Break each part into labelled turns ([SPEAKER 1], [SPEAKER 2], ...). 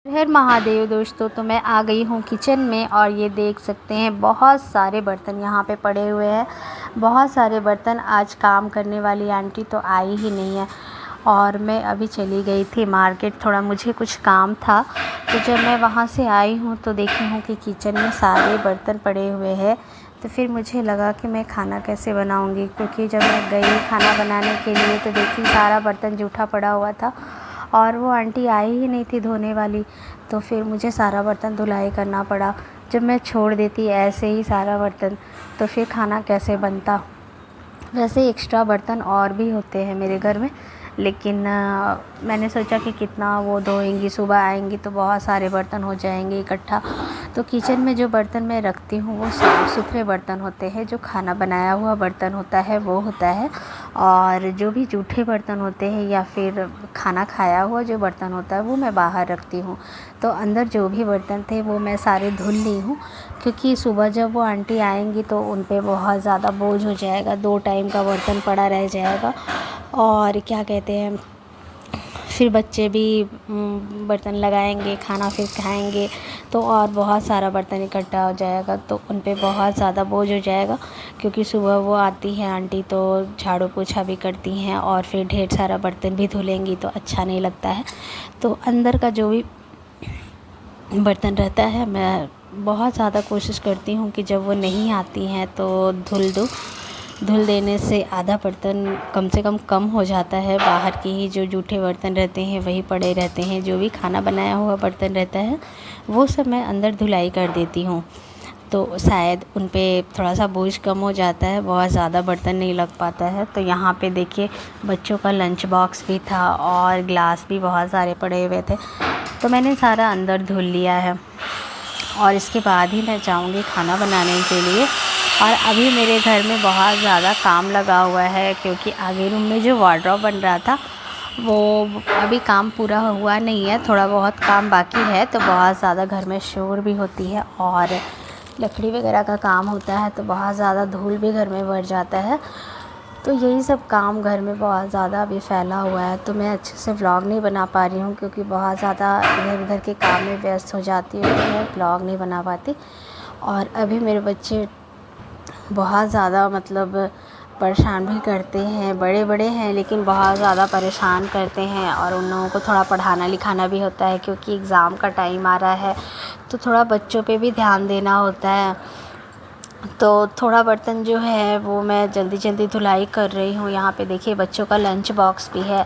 [SPEAKER 1] हर महादेव दोस्तों, तो मैं आ गई हूँ किचन में और ये देख सकते हैं बहुत सारे बर्तन यहाँ पे पड़े हुए हैं। बहुत सारे बर्तन। आज काम करने वाली आंटी तो आई ही नहीं है और मैं अभी चली गई थी मार्केट, थोड़ा मुझे कुछ काम था। तो जब मैं वहाँ से आई हूँ तो देखी हूँ कि किचन में सारे बर्तन पड़े हुए हैं। तो फिर मुझे लगा कि मैं खाना कैसे बनाऊँगी, क्योंकि जब मैं गई खाना बनाने के लिए तो देखी सारा बर्तन जूठा पड़ा हुआ था और वो आंटी आई ही नहीं थी धोने वाली। तो फिर मुझे सारा बर्तन धुलाई करना पड़ा। जब मैं छोड़ देती ऐसे ही सारा बर्तन तो फिर खाना कैसे बनता। वैसे एक्स्ट्रा बर्तन और भी होते हैं मेरे घर में, लेकिन मैंने सोचा कि कितना वो धोएंगी, सुबह आएंगी तो बहुत सारे बर्तन हो जाएंगे इकट्ठा। तो किचन में जो बर्तन मैं रखती हूँ वो साफ़ सुथरे बर्तन होते हैं। जो खाना बनाया हुआ बर्तन होता है वो होता है, और जो भी जूठे बर्तन होते हैं या फिर खाना खाया हुआ जो बर्तन होता है वो मैं बाहर रखती हूँ। तो अंदर जो भी बर्तन थे वो मैं सारे धुल ली हूँ, क्योंकि सुबह जब वो आंटी आएंगी तो उन पे बहुत ज़्यादा बोझ हो जाएगा, 2 टाइम का बर्तन पड़ा रह जाएगा। और क्या कहते हैं, फिर बच्चे भी बर्तन लगाएंगे, खाना फिर खाएंगे तो और बहुत सारा बर्तन इकट्ठा हो जाएगा, तो उन पे बहुत ज़्यादा बोझ हो जाएगा। क्योंकि सुबह वो आती हैं आंटी तो झाड़ू पोछा भी करती हैं और फिर ढेर सारा बर्तन भी धुलेंगी तो अच्छा नहीं लगता है। तो अंदर का जो भी बर्तन रहता है मैं बहुत ज़्यादा कोशिश करती हूँ कि जब वो नहीं आती हैं तो धुल दूँ। धुल देने से आधा बर्तन कम से कम हो जाता है। बाहर के ही जो जूठे बर्तन रहते हैं वही पड़े रहते हैं। जो भी खाना बनाया हुआ बर्तन रहता है वो सब मैं अंदर धुलाई कर देती हूँ, तो शायद उन पे थोड़ा सा बोझ कम हो जाता है, बहुत ज़्यादा बर्तन नहीं लग पाता है। तो यहाँ पे देखिए बच्चों का लंच बॉक्स भी था और ग्लास भी बहुत सारे पड़े हुए थे, तो मैंने सारा अंदर धुल लिया है। और इसके बाद ही मैं जाऊँगी खाना बनाने के लिए। और अभी मेरे घर में बहुत ज़्यादा काम लगा हुआ है, क्योंकि आगे रूम में जो वार्डरोब बन रहा था वो अभी काम पूरा हुआ नहीं है, थोड़ा बहुत काम बाकी है। तो बहुत ज़्यादा घर में शोर भी होती है और लकड़ी वगैरह का काम होता है, तो बहुत ज़्यादा धूल भी घर में भर जाता है। तो यही सब काम घर में बहुत ज़्यादा अभी फैला हुआ है, तो मैं अच्छे से व्लॉग नहीं बना पा रही हूँ, क्योंकि बहुत ज़्यादा इधर उधर के काम में व्यस्त हो जाती हूँ तो मैं व्लॉग नहीं बना पाती। और अभी मेरे बच्चे बहुत ज़्यादा मतलब परेशान भी करते हैं, बड़े बड़े हैं लेकिन बहुत ज़्यादा परेशान करते हैं। और उन लोगों को थोड़ा पढ़ाना लिखाना भी होता है, क्योंकि एग्ज़ाम का टाइम आ रहा है तो थोड़ा बच्चों पे भी ध्यान देना होता है। तो थोड़ा बर्तन जो है वो मैं जल्दी जल्दी धुलाई कर रही हूँ। यहाँ पे देखिए बच्चों का लंच बॉक्स भी है,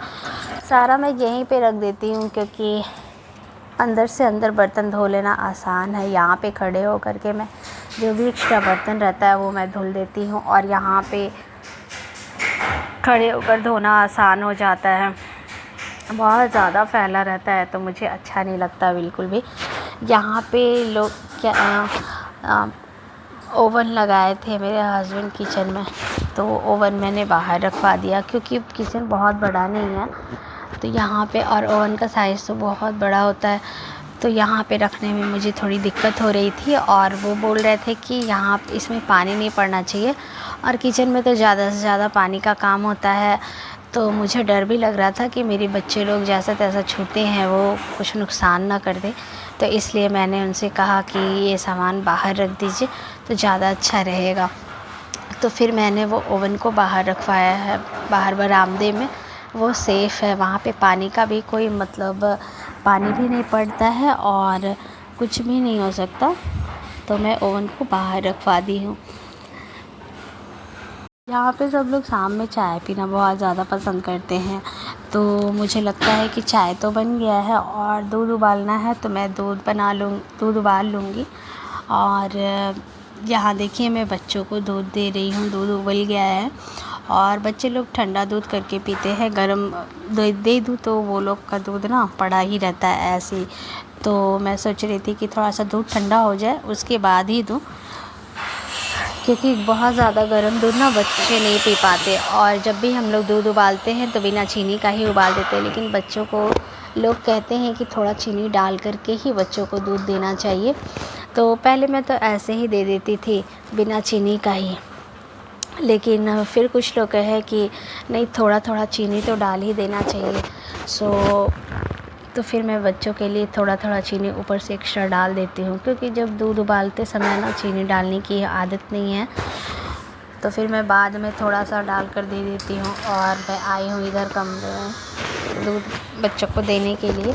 [SPEAKER 1] सारा मैं यहीं पे रख देती हूँ, क्योंकि अंदर से अंदर बर्तन धो लेना आसान है। यहाँ पे खड़े हो कर के मैं जो भी एक्स्ट्रा बर्तन रहता है वो मैं धुल देती हूँ, और यहाँ पे खड़े होकर धोना आसान हो जाता है। बहुत ज़्यादा फैला रहता है तो मुझे अच्छा नहीं लगता बिल्कुल भी। यहाँ पे लोग क्या ओवन लगाए थे मेरे हस्बैंड किचन में, तो ओवन मैंने बाहर रखवा दिया, क्योंकि किचन बहुत बड़ा नहीं है। तो यहाँ पे और ओवन का साइज़ तो बहुत बड़ा होता है, तो यहाँ पे रखने में मुझे थोड़ी दिक्कत हो रही थी। और वो बोल रहे थे कि यहाँ इसमें पानी नहीं पड़ना चाहिए, और किचन में तो ज़्यादा से ज़्यादा पानी का काम होता है। तो मुझे डर भी लग रहा था कि मेरे बच्चे लोग जैसा तैसा छूते हैं वो कुछ नुकसान ना कर दे, तो इसलिए मैंने उनसे कहा कि ये सामान बाहर रख दीजिए तो ज़्यादा अच्छा रहेगा। तो फिर मैंने वो ओवन को बाहर रखवाया है, बाहर बरामदे में। वो सेफ़ है, वहाँ पे पानी का भी कोई मतलब पानी भी नहीं पड़ता है और कुछ भी नहीं हो सकता। तो मैं ओवन को बाहर रखवा दी हूँ। यहाँ पे सब लोग शाम में चाय पीना बहुत ज़्यादा पसंद करते हैं, तो मुझे लगता है कि चाय तो बन गया है और दूध उबालना है, तो मैं दूध उबाल लूँगी। और यहाँ देखिए मैं बच्चों को दूध दे रही हूँ, दूध उबल गया है। और बच्चे लोग ठंडा दूध करके पीते हैं, गर्म दे दूँ तो वो लोग का दूध ना पड़ा ही रहता है ऐसे ही। तो मैं सोच रही थी कि थोड़ा सा दूध ठंडा हो जाए उसके बाद ही दूँ, क्योंकि बहुत ज़्यादा गर्म दूध ना बच्चे नहीं पी पाते। और जब भी हम लोग दूध उबालते हैं तो बिना चीनी का ही उबाल देते हैं, लेकिन बच्चों को लोग कहते हैं कि थोड़ा चीनी डाल करके ही बच्चों को दूध देना चाहिए। तो पहले मैं तो ऐसे ही दे देती थी बिना चीनी का ही, लेकिन फिर कुछ लोग कहे कि नहीं, थोड़ा थोड़ा चीनी तो डाल ही देना चाहिए। सो तो फिर मैं बच्चों के लिए थोड़ा थोड़ा चीनी ऊपर से एक्स्ट्रा डाल देती हूँ, क्योंकि जब दूध उबालते समय ना चीनी डालने की आदत नहीं है, तो फिर मैं बाद में थोड़ा सा डाल कर दे देती हूँ। और मैं आई हूँ इधर कमरे में दूध बच्चों को देने के लिए,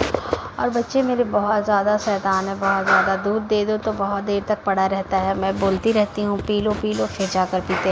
[SPEAKER 1] और बच्चे मेरे बहुत ज़्यादा शैतान है, बहुत ज़्यादा। दूध दे दो तो बहुत देर तक पड़ा रहता है, मैं बोलती रहती हूँ पी लो, फिर जाकर पीते।